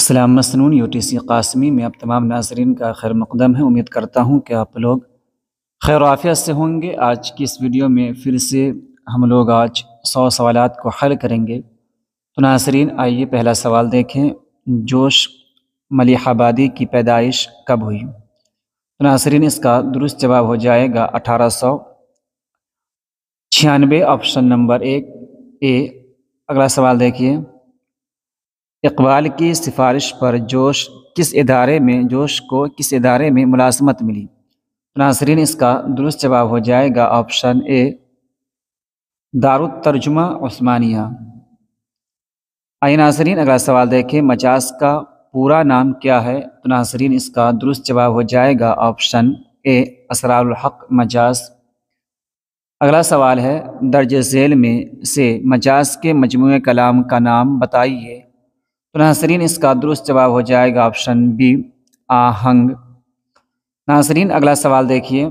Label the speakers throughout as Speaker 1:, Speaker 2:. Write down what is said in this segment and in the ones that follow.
Speaker 1: السلام مسنون UTC قاسمی میں آپ تمام ناظرین کا خیر مقدم ہے۔ امید کرتا ہوں کہ آپ لوگ خیر و عافیت سے ہوں گے۔ آج کی اس ویڈیو میں پھر سے ہم لوگ آج 100 سوالات کو حل کریں گے۔ تو ناظرین آئیے پہلا سوال دیکھیں، جوش ملیح آبادی کی پیدائش کب ہوئی؟ تو ناظرین اس کا درست جواب ہو جائے گا 1896، آپشن نمبر 1 اے۔ اگلا سوال دیکھیے، اقبال کی سفارش پر جوش کو کس ادارے میں ملازمت ملی؟ ناظرین اس کا درست جواب ہو جائے گا آپشن اے، دارالترجمہ عثمانیہ۔ آئیے ناظرین اگلا سوال دیکھیں، مجاز کا پورا نام کیا ہے؟ تو ناظرین اس کا درست جواب ہو جائے گا آپشن اے، اسرار الحق مجاز۔ اگلا سوال ہے، درج ذیل میں سے مجاز کے مجموعہ کلام کا نام بتائیے۔ تو ناظرین اس کا درست جواب ہو جائے گا آپشن بی، آہنگ۔ ناظرین اگلا سوال دیکھیے،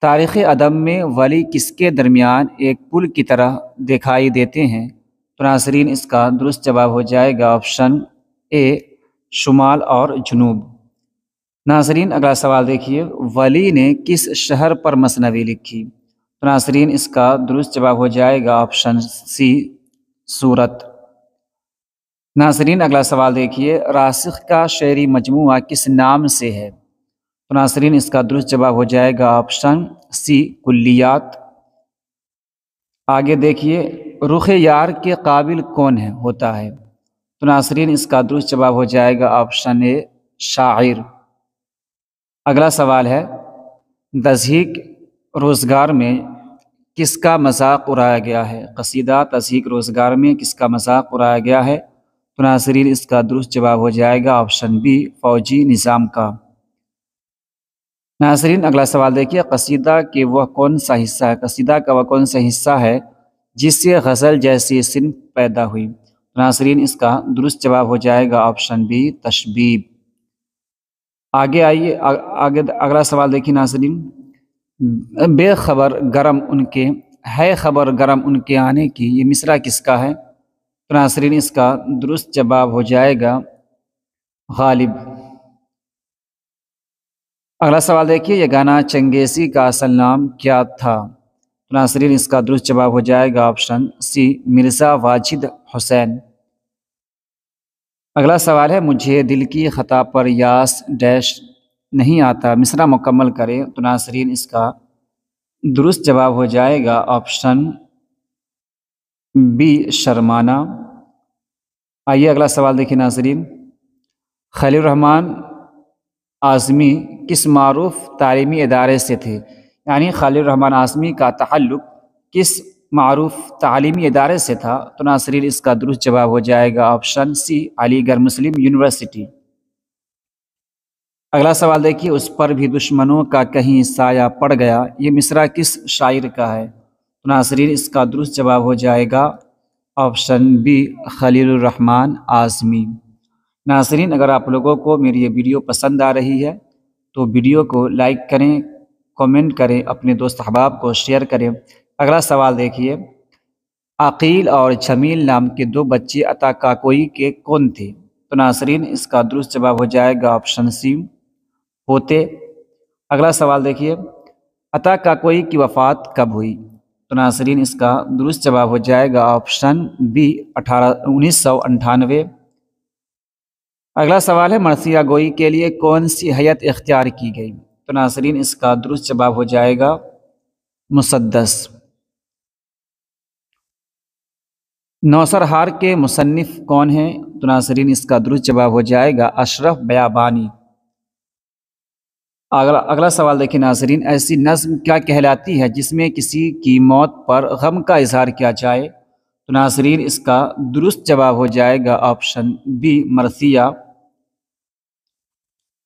Speaker 1: تاریخ ادب میں ولی کس کے درمیان ایک پل کی طرح دکھائی دیتے ہیں؟ تو ناظرین اس کا درست جواب ہو جائے گا آپشن اے، شمال اور جنوب۔ ناظرین اگلا سوال دیکھیے، ولی نے کس شہر پر مثنوی لکھی؟ تو ناظرین اس کا درست جواب ہو جائے گا آپشن سی، سورت۔ ناظرین اگلا سوال دیکھیے، راسخ کا شعری مجموعہ کس نام سے ہے؟ تو ناظرین اس کا درست جواب ہو جائے گا آپشن سی، کلیات۔ آگے دیکھیے، رخ یار کے قابل کون ہوتا ہے؟ تو ناظرین اس کا درست جواب ہو جائے گا آپشن اے، شاعر۔ اگلا سوال ہے، تضحیک روزگار میں کس کا مذاق اڑایا گیا ہے؟ قصیدہ تضحیک روزگار میں کس کا مذاق اڑایا گیا ہے؟ تو ناظرین اس کا درست جواب ہو جائے گا آپشن بی، فوجی نظام کا۔ ناظرین اگلا سوال دیکھیے، قصیدہ کے وہ کون سا حصہ ہے؟ قصیدہ کا وہ کون سا حصہ ہے جس سے غزل جیسی صنف پیدا ہوئی؟ ناظرین اس کا درست جواب ہو جائے گا آپشن بی، تشبیب۔ آگے آئیے، اگلا سوال دیکھیے ناظرین، بے خبر گرم ان کے ہے خبر گرم ان کے آنے کی، یہ مصرع کس کا ہے؟ تو ناظرین اس کا درست جواب ہو جائے گا غالب۔ اگلا سوال دیکھیے، یہ گانا چنگیزی کا اصل نام کیا تھا؟ تو ناظرین اس کا درست جواب ہو جائے گا آپشن سی، مرزا واجد حسین۔ اگلا سوال ہے، مجھے دل کی خطا پر یاس ڈیش نہیں آتا، مصرع مکمل کرے۔ تو ناظرین اس کا درست جواب ہو جائے گا آپشن بی، شرمانا۔ آئیے اگلا سوال دیکھیں ناظرین، خلیل الرحمن اعظمی کس معروف تعلیمی ادارے سے تھے؟ یعنی خلیل الرحمن اعظمی کا تعلق کس معروف تعلیمی ادارے سے تھا؟ تو ناظرین اس کا درست جواب ہو جائے گا آپشن سی، علی گڑھ مسلم یونیورسٹی۔ اگلا سوال دیکھیے، اس پر بھی دشمنوں کا کہیں سایہ پڑ گیا، یہ مصرع کس شاعر کا ہے؟ تو ناظرین اس کا درست جواب ہو جائے گا آپشن بی، خلیل الرحمن اعظمی۔ ناظرین اگر آپ لوگوں کو میری یہ ویڈیو پسند آ رہی ہے تو ویڈیو کو لائک کریں، کومنٹ کریں، اپنے دوست احباب کو شیئر کریں۔ اگلا سوال دیکھیے، عقیل اور جمیل نام کے دو بچے عطا کاکوئی کے کون تھے؟ تو ناظرین اس کا درست جواب ہو جائے گا آپشن سی، پوتے۔ اگلا سوال دیکھیے، عطا کاکوئی کی وفات کب ہوئی؟ تو ناظرین اس کا درست جواب ہو جائے گا آپشن بی، 1998۔ اگلا سوال ہے، مرثیہ گوئی کے لیے کون سی ہیئت اختیار کی گئی؟ تو ناظرین اس کا درست جواب ہو جائے گا مسدس۔ نوسرہار کے مصنف کون ہیں؟ تو ناظرین اس کا درست جواب ہو جائے گا اشرف بیابانی۔ اگلا سوال دیکھیں ناظرین، ایسی نظم کیا کہلاتی ہے جس میں کسی کی موت پر غم کا اظہار کیا جائے؟ تو ناظرین اس کا درست جواب ہو جائے گا آپشن بی، مرثیہ۔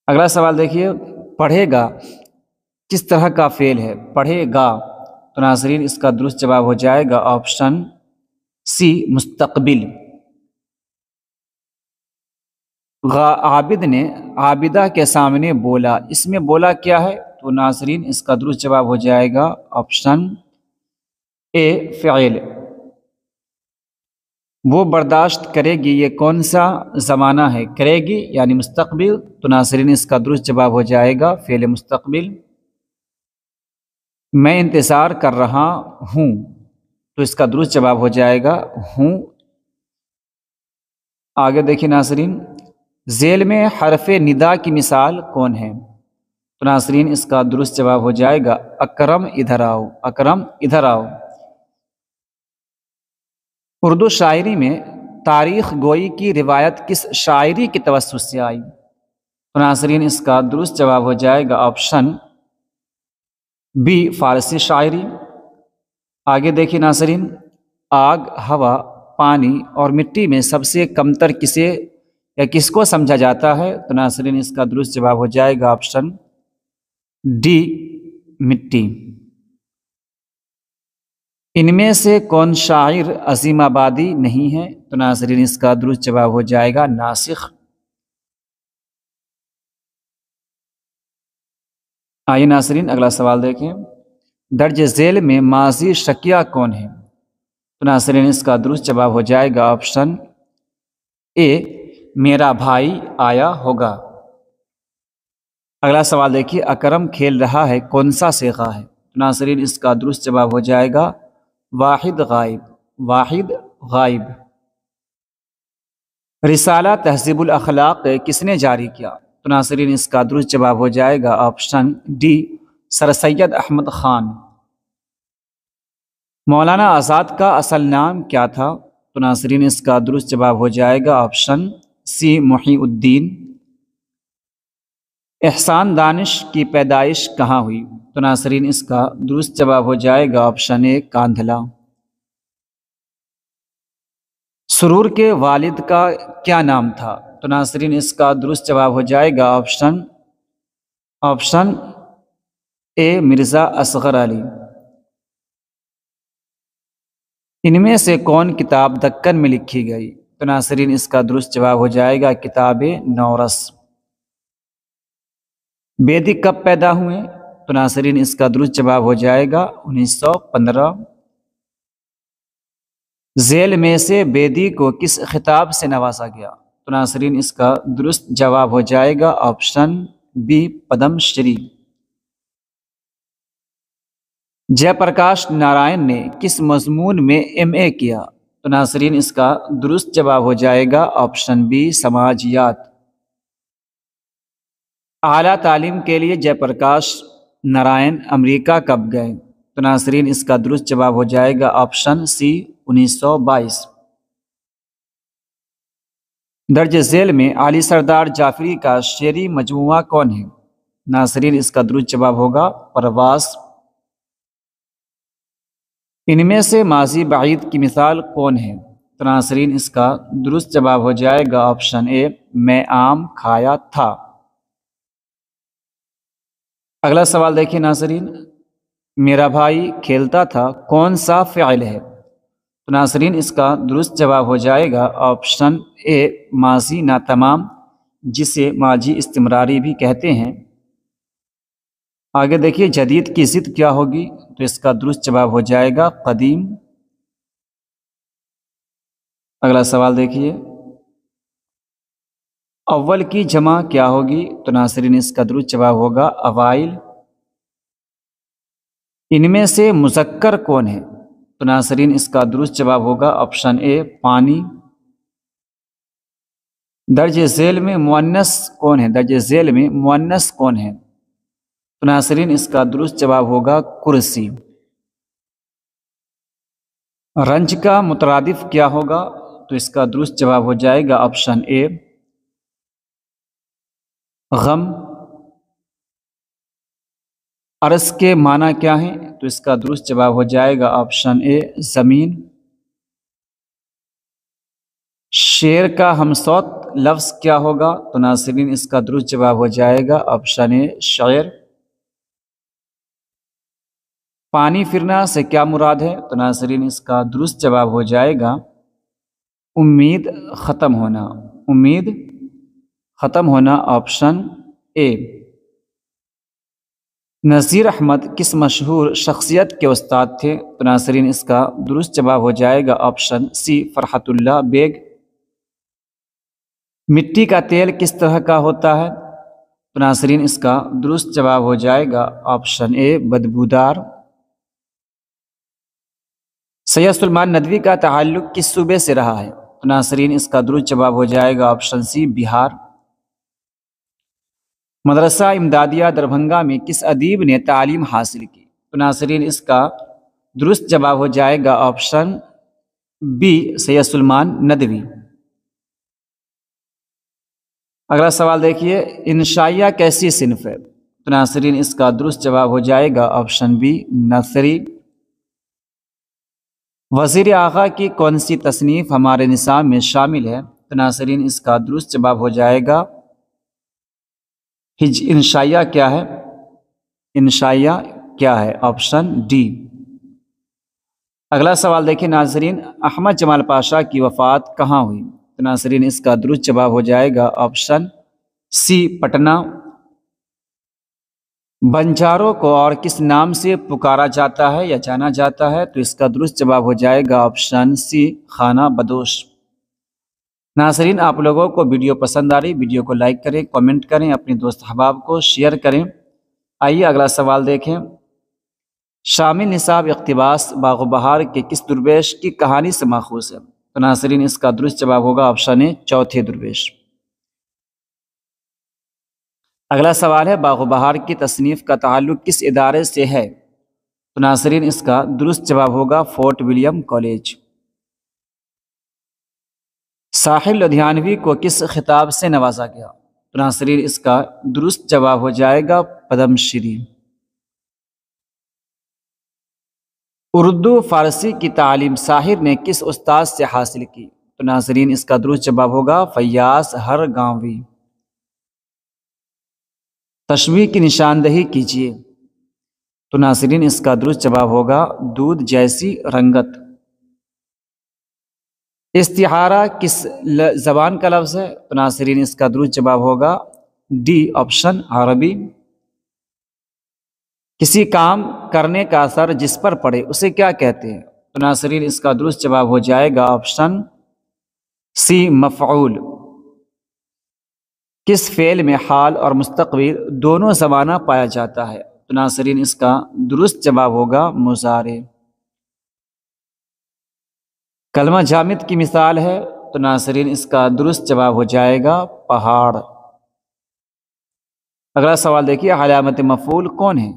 Speaker 1: اگلا سوال دیکھیے، پڑھے گا کس طرح کا فعل ہے؟ پڑھے گا۔ تو ناظرین اس کا درست جواب ہو جائے گا آپشن سی، مستقبل۔ عابد نے عابدہ کے سامنے بولا، اس میں بولا کیا ہے؟ تو ناظرین اس کا درست جواب ہو جائے گا آپشن اے، فعل۔ وہ برداشت کرے گی، یہ کون سا زمانہ ہے؟ کرے گی یعنی مستقبل، تو ناظرین اس کا درست جواب ہو جائے گا فعل مستقبل۔ میں انتظار کر رہا ہوں، تو اس کا درست جواب ہو جائے گا ہوں۔ آگے دیکھیں ناظرین، ذیل میں حرف ندا کی مثال کون ہے؟ تو ناظرین اس کا درست جواب ہو جائے گا اکرم ادھر آؤ، اکرم ادھر آؤ۔ اردو شاعری میں تاریخ گوئی کی روایت کس شاعری کے توسط سے آئی؟ تو ناظرین اس کا درست جواب ہو جائے گا آپشن بی فارسی شاعری۔ آگے دیکھیں ناظرین، آگ، ہوا، پانی اور مٹی میں سب سے کمتر کسے یا کس کو سمجھا جاتا ہے؟ تو ناظرین اس کا درست جواب ہو جائے گا آپشن ڈی مٹی۔ ان میں سے کون شاعر عظیم آبادی نہیں ہے؟ تو ناظرین اس کا درست جواب ہو جائے گا ناسخ۔ آئیے ناظرین اگلا سوال دیکھیں، درج ذیل میں ماضی شکیہ کون ہے؟ تو ناظرین اس کا درست جواب ہو جائے گا آپشن اے میرا بھائی آیا ہوگا۔ اگلا سوال دیکھیے، اکرم کھیل رہا ہے کون سا صیغہ ہے؟ تو ناظرین اس کا درست جواب ہو جائے گا واحد غائب، واحد غائب۔ رسالہ تہذیب الاخلاق کس نے جاری کیا؟ تو ناظرین اس کا درست جواب ہو جائے گا آپشن ڈی سر سید احمد خان۔ مولانا آزاد کا اصل نام کیا تھا؟ تو ناظرین اس کا درست جواب ہو جائے گا آپشن سی محی الدین۔ احسان دانش کی پیدائش کہاں ہوئی؟ تو ناظرین اس کا درست جواب ہو جائے گا آپشن اے کاندھلا۔ سرور کے والد کا کیا نام تھا؟ تو ناظرین اس کا درست جواب ہو جائے گا آپشن اے مرزا اصغر علی۔ ان میں سے کون کتاب دکن میں لکھی گئی؟ تو ناظرین اس کا درست جواب ہو جائے گا کتاب نورس۔ بیدی کب پیدا ہوئے؟ تو ناظرین اس کا درست جواب ہو جائے گا 1915۔ ذیل میں سے بیدی کو کس خطاب سے نوازا گیا؟ تو ناظرین اس کا درست جواب ہو جائے گا آپشن بی پدم شری۔ جے پرکاش نارائن نے کس مضمون میں ایم اے کیا؟ تو ناظرین اس کا درست جواب ہو جائے گا آپشن بی سماجیات۔ اعلیٰ تعلیم کے لیے جے پرکاش نارائن امریکہ کب گئے؟ تو ناظرین اس کا درست جواب ہو جائے گا آپشن سی 1922۔ درج ذیل میں علی سردار جعفری کا شعری مجموعہ کون ہے؟ ناظرین اس کا درست جواب ہوگا پرواز۔ ان میں سے ماضی بعید کی مثال کون ہے؟ تو ناظرین اس کا درست جواب ہو جائے گا آپشن اے میں آم کھایا تھا۔ اگلا سوال دیکھیں ناظرین، میرا بھائی کھیلتا تھا کون سا فعل ہے؟ تو ناظرین اس کا درست جواب ہو جائے گا آپشن اے ماضی ناتمام، جسے ماضی استمراری بھی کہتے ہیں۔ آگے دیکھیے، جدید کی ضد کیا ہوگی؟ تو اس کا درست جواب ہو جائے گا قدیم۔ اگلا سوال دیکھیے، اول کی جمع کیا ہوگی؟ تو ناظرین اس کا درست جواب ہوگا اوائل۔ ان میں سے مذکر کون ہے؟ تو ناظرین اس کا درست جواب ہوگا آپشن اے پانی۔ درج ذیل میں مؤنث کون ہے؟ درج ذیل میں مؤنث کون ہے؟ تو ناظرین اس کا درست جواب ہوگا کرسی۔ رنج کا مترادف کیا ہوگا؟ تو اس کا درست جواب ہو جائے گا آپشن اے غم۔ عرض کے معنی کیا ہیں؟ تو اس کا درست جواب ہو جائے گا آپشن اے زمین۔ شعر کا ہمصوت لفظ کیا ہوگا؟ تو ناظرین اس کا درست جواب ہو جائے گا آپشن اے شعر۔ پانی پھرنا سے کیا مراد ہے؟ تو ناظرین اس کا درست جواب ہو جائے گا امید ختم ہونا، امید ختم ہونا، آپشن اے۔ نذیر احمد کس مشہور شخصیت کے استاد تھے؟ تو ناظرین اس کا درست جواب ہو جائے گا آپشن سی فرحت اللہ بیگ۔ مٹی کا تیل کس طرح کا ہوتا ہے؟ تو ناظرین اس کا درست جواب ہو جائے گا آپشن اے بدبودار۔ سید سلیمان ندوی کا تعلق کس صوبے سے رہا ہے؟ تو ناظرین اس کا درست جواب ہو جائے گا آپشن سی بہار۔ مدرسہ امدادیہ دربھنگا میں کس ادیب نے تعلیم حاصل کی؟ تو ناظرین اس کا درست جواب ہو جائے گا آپشن بی سید سلیمان ندوی۔ اگلا سوال دیکھیے، انشائیہ کیسی صنف ہے؟ تو ناظرین اس کا درست جواب ہو جائے گا آپشن بی نثری۔ وزیر اعلیٰ کی کون سی تصنیف ہمارے نصاب میں شامل ہے؟ تو ناظرین اس کا درست جواب ہو جائے گا انشائیہ کیا ہے؟ انشائیہ کیا ہے؟ Option D. اگلا سوال دیکھیں ناظرین، احمد جمال پاشا کی وفات کہاں ہوئی؟ تو ناظرین اس کا درست جواب ہو جائے گا آپشن سی پٹنہ۔ بنجاروں کو اور کس نام سے پکارا جاتا ہے یا جانا جاتا ہے؟ تو اس کا درست جواب ہو جائے گا آپشن سی خانہ بدوش۔ ناظرین آپ لوگوں کو ویڈیو پسند آ رہی، ویڈیو کو لائک کریں، کمنٹ کریں، اپنے دوست احباب کو شیئر کریں۔ آئیے اگلا سوال دیکھیں، شامل نصاب اقتباس باغ و بہار کے کس درویش کی کہانی سے ماخوذ ہے؟ تو ناظرین اس کا درست جواب ہوگا آپشن اے چوتھے درویش۔ اگلا سوال ہے، باغ و بہار کی تصنیف کا تعلق کس ادارے سے ہے؟ تو ناظرین اس کا درست جواب ہوگا fort William college. Sahir Ludhianvi کو کس خطاب سے نوازا گیا؟ تو ناظرین اس کا درست جواب ہو جائے گا پدم شری۔ اردو فارسی کی تعلیم ساحر نے کس استاد سے حاصل کی؟ تو ناظرین اس کا درست جواب ہوگا فیاض ہر گاوی۔ تشبیہ کی نشاندہی کیجیے۔ تو ناظرین اس کا درست جواب ہوگا دودھ جیسی رنگت۔ استعارہ کس زبان کا لفظ ہے؟ تو ناظرین اس کا درست جواب ہوگا ڈی آپشن عربی۔ کسی کام کرنے کا اثر جس پر پڑے اسے کیا کہتے ہیں؟ تو ناظرین اس کا درست جواب ہو جائے گا آپشن سی مفعول۔ کس فعل میں حال اور مستقبل دونوں زمانہ پایا جاتا ہے؟ تو ناظرین اس کا درست جواب ہوگا مضارع۔ کلمہ جامد کی مثال ہے؟ تو ناظرین اس کا درست جواب ہو جائے گا پہاڑ۔ اگلا سوال دیکھیے، علامت مفعول کون ہے؟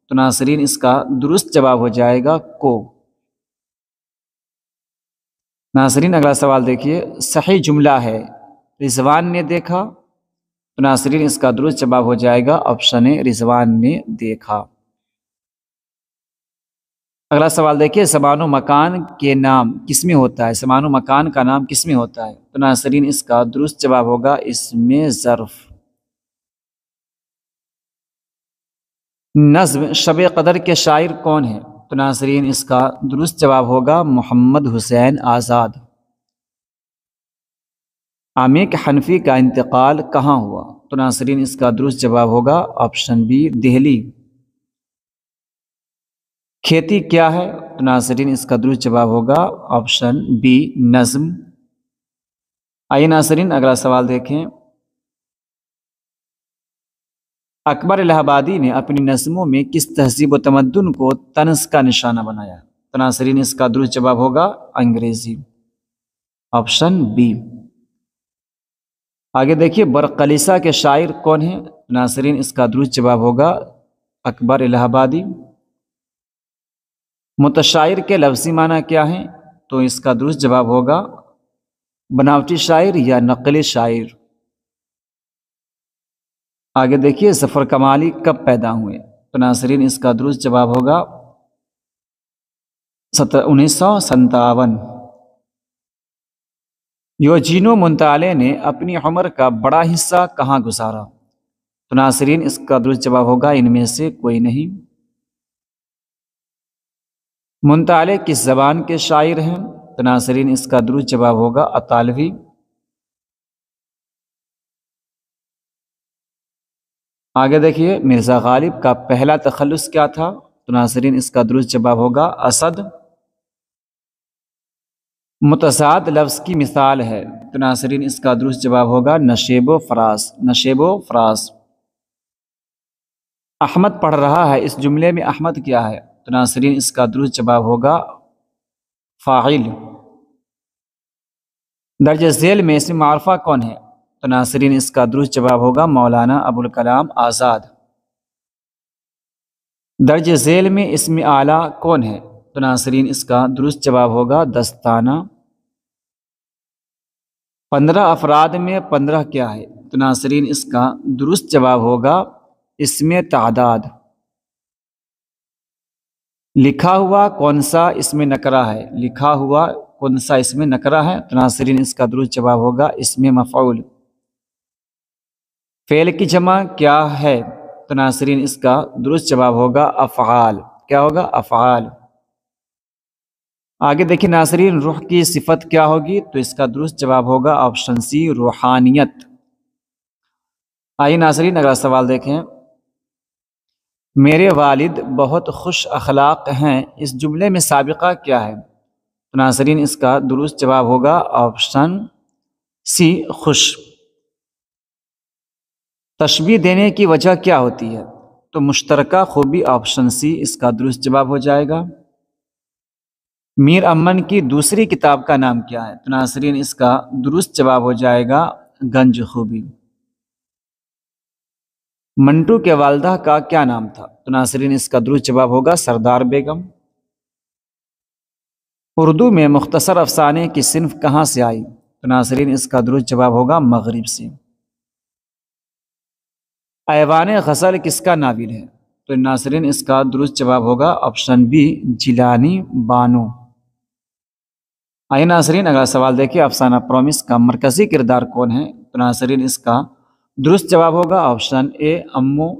Speaker 1: تو ناظرین اس کا درست جواب ہو جائے گا کو۔ ناظرین اگلا سوال دیکھیے، صحیح جملہ ہے رضوان نے دیکھا؟ تو ناظرین اس کا درست جواب ہو جائے گا آپشن اے رضوان نے دیکھا۔ اگلا سوال دیکھیے، زمان و مکان کے نام کس میں ہوتا ہے؟ زمان و مکان کا نام کس میں ہوتا ہے؟ تو ناظرین اس کا درست جواب ہوگا اسم ظرف۔ نظم شب قدر کے شاعر کون ہے؟ تو ناظرین اس کا درست جواب ہوگا محمد حسین آزاد۔ عمیق حنفی کا انتقال کہاں ہوا؟ تو ناظرین اس کا درست جواب ہوگا آپشن بی دہلی۔ کھیتی کیا ہے؟ تو ناظرین اس کا درست جواب ہوگا آپشن بی نظم۔ آئیے ناظرین اگلا سوال دیکھیں، اکبر الہ آبادی نے اپنی نظموں میں کس تہذیب و تمدن کو طنز کا نشانہ بنایا؟ تو ناظرین اس کا درست جواب ہوگا انگریزی، آپشن بی۔ آگے دیکھیے، برقلیسہ کے شاعر کون ہیں؟ ناظرین اس کا درست جواب ہوگا اکبر الہ آبادی۔ متشاعر کے لفظی معنی کیا ہیں؟ تو اس کا درست جواب ہوگا بناوٹی شاعر یا نقلی شاعر۔ آگے دیکھیے، ظفر کمالی کب پیدا ہوئے؟ تو ناظرین اس کا درست جواب ہوگا 1957۔ یوجینو مونتالے نے اپنی عمر کا بڑا حصہ کہاں گزارا؟ تو ناظرین اس کا درست جواب ہوگا ان میں سے کوئی نہیں۔ مونتالے کس زبان کے شاعر ہیں؟ تو ناظرین اس کا درست جواب ہوگا اطالوی۔ آگے دیکھیے مرزا غالب کا پہلا تخلص کیا تھا؟ تو ناظرین اس کا درست جواب ہوگا اسد۔ متضاد لفظ کی مثال ہے؟ تو ناظرین اس کا درست جواب ہوگا نشیب و فراز، نشیب و فراز۔ احمد پڑھ رہا ہے، اس جملے میں احمد کیا ہے؟ تو ناظرین اس کا درست جواب ہوگا فاعل۔ درج ذیل میں اسم معرفہ کون ہے؟ تو ناظرین اس کا درست جواب ہوگا مولانا ابوالکلام آزاد۔ درج ذیل میں اسم اعلیٰ کون ہے؟ تو ناظرین اس کا درست جواب ہوگا دستانہ۔ 15 افراد میں 15 کیا ہے؟ تو ناظرین اس کا درست جواب ہوگا اسم تعداد۔ لکھا ہوا کون سا اسم نکرہ ہے؟ لکھا ہوا کون سا اسم نکرہ ہے؟ تو ناظرین اس کا درست جواب ہوگا اسم مفعول۔ فعل کی جمع کیا ہے؟ تو ناظرین اس کا درست جواب ہوگا افعال۔ کیا ہوگا؟ افعال۔ آگے دیکھیں ناظرین روح کی صفت کیا ہوگی؟ تو اس کا درست جواب ہوگا آپشن سی روحانیت۔ آئیے ناظرین اگلا سوال دیکھیں۔ میرے والد بہت خوش اخلاق ہیں، اس جملے میں سابقہ کیا ہے؟ تو ناظرین اس کا درست جواب ہوگا آپشن سی خوش۔ تشبیہ دینے کی وجہ کیا ہوتی ہے؟ تو مشترکہ خوبی، آپشن سی اس کا درست جواب ہو جائے گا۔ میر امن کی دوسری کتاب کا نام کیا ہے؟ تو ناظرین اس کا درست جواب ہو جائے گا گنج خوبی۔ منٹو کے والدہ کا کیا نام تھا؟ تو ناظرین اس کا درست جواب ہوگا سردار بیگم۔ اردو میں مختصر افسانے کی صنف کہاں سے آئی؟ تو ناظرین اس کا درست جواب ہوگا مغرب سے۔ ایوان غزل کس کا ناول ہے؟ تو ناظرین اس کا درست جواب ہوگا آپشن بی جیلانی بانو۔ آئیے ناظرین اگلا سوال دیکھیے افسانہ پرومس کا مرکزی کردار کون ہے؟ تو ناظرین اس کا درست جواب ہوگا آپشن اے امو۔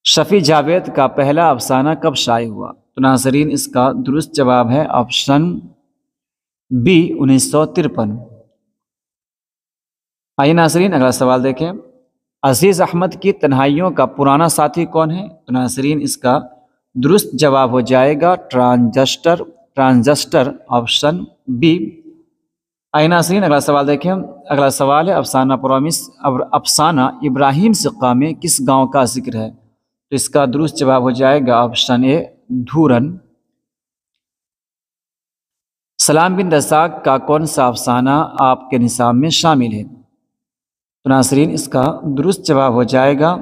Speaker 1: شفیع جاوید کا پہلا افسانہ کب شائع ہوا؟ تو ناظرین اس کا درست جواب ہے آپشن بی 1953۔ آئیے ناظرین اگلا سوال دیکھیں۔ عزیز احمد کی تنہائیوں کا پرانا ساتھی کون ہے؟ تو ناظرین اس کا درست جواب ہو جائے گا ٹرانزسٹر، آپشن بی۔ آئیے ناظرین اگلا سوال دیکھیں۔ اگلا سوال ہے افسانہ پرومس افسانہ ابراہیم سقا میں کس گاؤں کا ذکر ہے؟ تو اس کا درست جواب ہو جائے گا آپشن اے دھورن۔ سلام بن رزاق کا کون سا افسانہ آپ کے نصاب میں شامل ہے؟ تو ناظرین اس کا درست جواب ہو جائے گا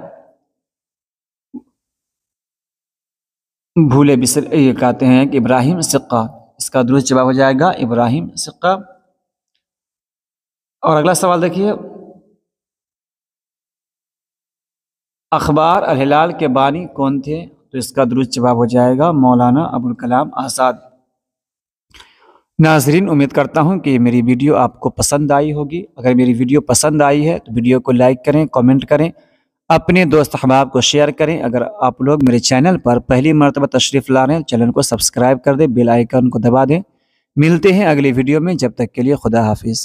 Speaker 1: بھولے بسر، یہ کہتے ہیں کہ ابراہیم سقا، اس کا درست جواب ہو جائے گا ابراہیم سقا۔ اور اگلا سوال دیکھیے۔ اخبار الہلال کے بانی کون تھے؟ تو اس کا درست جواب ہو جائے گا مولانا ابوالکلام آزاد۔ ناظرین امید کرتا ہوں کہ میری ویڈیو آپ کو پسند آئی ہوگی۔ اگر میری ویڈیو پسند آئی ہے تو ویڈیو کو لائک کریں، کامنٹ کریں، اپنے دوست احباب کو شیئر کریں۔ اگر آپ لوگ میرے چینل پر پہلی مرتبہ تشریف لا رہے ہیں چینل کو سبسکرائب کر دیں، بیل آئیکن کو دبا دیں۔ ملتے ہیں اگلی ویڈیو میں، جب تک کے لیے خدا حافظ۔